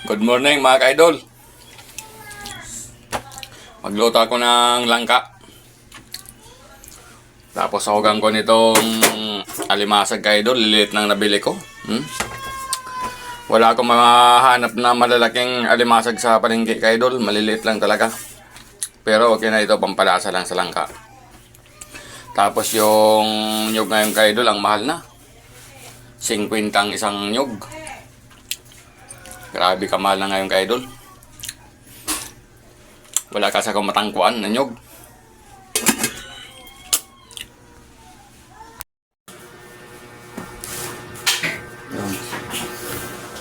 Good morning mga ka-idol. Magluto ako ng langka. Tapos ahogan ko nitong alimasag ka-idol. Liliit nang nabili ko. Wala akong mahanap na malalaking alimasag sa palengke ka-idol. Maliliit lang talaga. Pero okay na ito, pampalasa lang sa langka. Tapos yung nyug ngayon ka-idol, ang mahal na. 50 ang isang nyug. Grabe kamahal na ngayon ka-idol. Wala kasi akong matangkuan na nyug.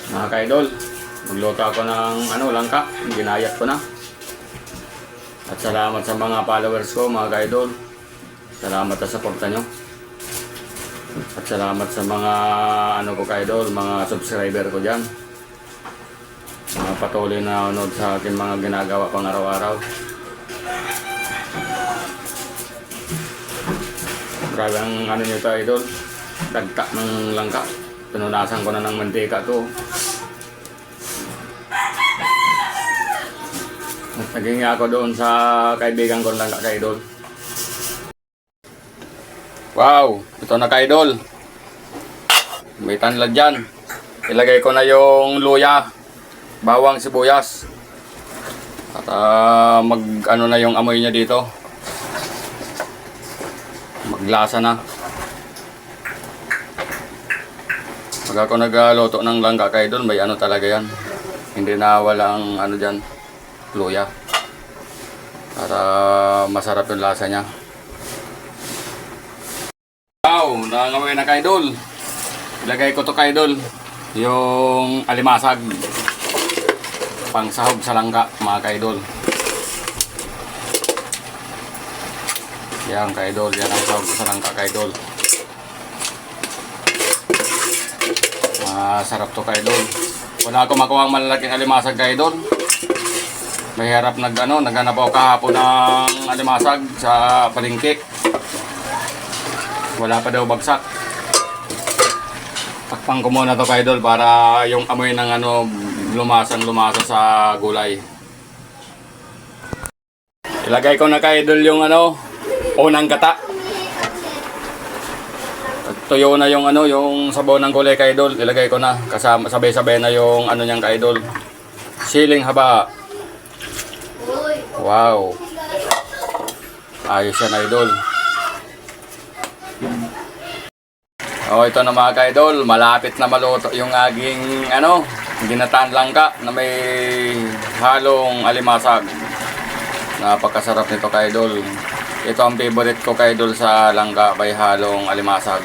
Mga ka-idol, magluto ako ng langka. Ginayat ko na. At salamat sa mga followers ko mga ka-idol. Salamat sa suporta nyo. At salamat sa mga ko ka-idol, mga subscriber ko dyan. Mga patuloy na nanonood sa akin mga ginagawa pang araw-araw. Grabe ang nyo ito idol. Dagta ng langka. Pinunasan ko na ng mantika to. Naging ako doon sa kaibigan ko ng langka ka-idol. Wow! Ito na ka-idol. May tanlad dyan. Ilagay ko na yung luya, bawang, sibuyas. At na yung amoy niya dito. Maglasa na. Pag ako nagluto ng langka ka-idol, may talaga yan. Hindi na walang dyan, luya. Para masarap yung lasa niya. Wow, nangangamoy na ka-idol. Ilagay ko to ka-idol, yung alimasag. Pang sahog sa langka mga ka-idol. Yan ka-idol, yan ang sahog sa langka ka-idol. Masarap to ka-idol. Wala akong makuha ang malalaking alimasag ka-idol. Mahirap naghanap ako kahapon ng alimasag sa palengke. Wala pa daw bagsak. Takpan ko muna to ka-idol para yung amoy ng lumasa sa gulay. Ilagay ko na ka-idol yung unang gata. Tuyo na yung yung sabaw ng gulay ka-idol. Ilagay ko na kasama sabay-sabay na yung niyang ka-idol. Siling haba. Wow. Ayos yan idol. Ito na mga ka-idol, malapit na maluto yung aking ginataan langka na may halong alimasag. Napakasarap nito ka-idol. Ito ang favorite ko ka-idol sa langka, may halong alimasag.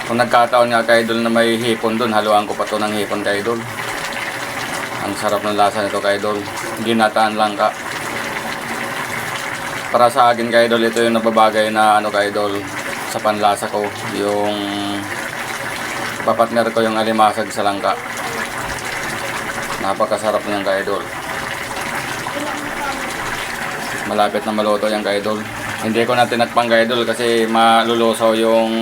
Kung nagkataon nga ka-idol na may hipon dun, haluan ko pa to ng hipon ka-idol. Ang sarap ng lasa nito ka-idol, ginataan langka. Para sa akin ka-idol, ito yung nababagay na ka-idol sa panlasa ko, yung papartner ko yung alimasag sa langka. Napakasarap niyan ka-idol. Malapit na maluto yan ka-idol. Hindi ko na tinakpang ka-idol kasi malulusaw yung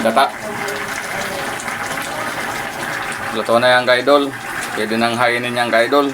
gata. Luto na yan ka-idol. Pwede nang hainin yan ka-idol.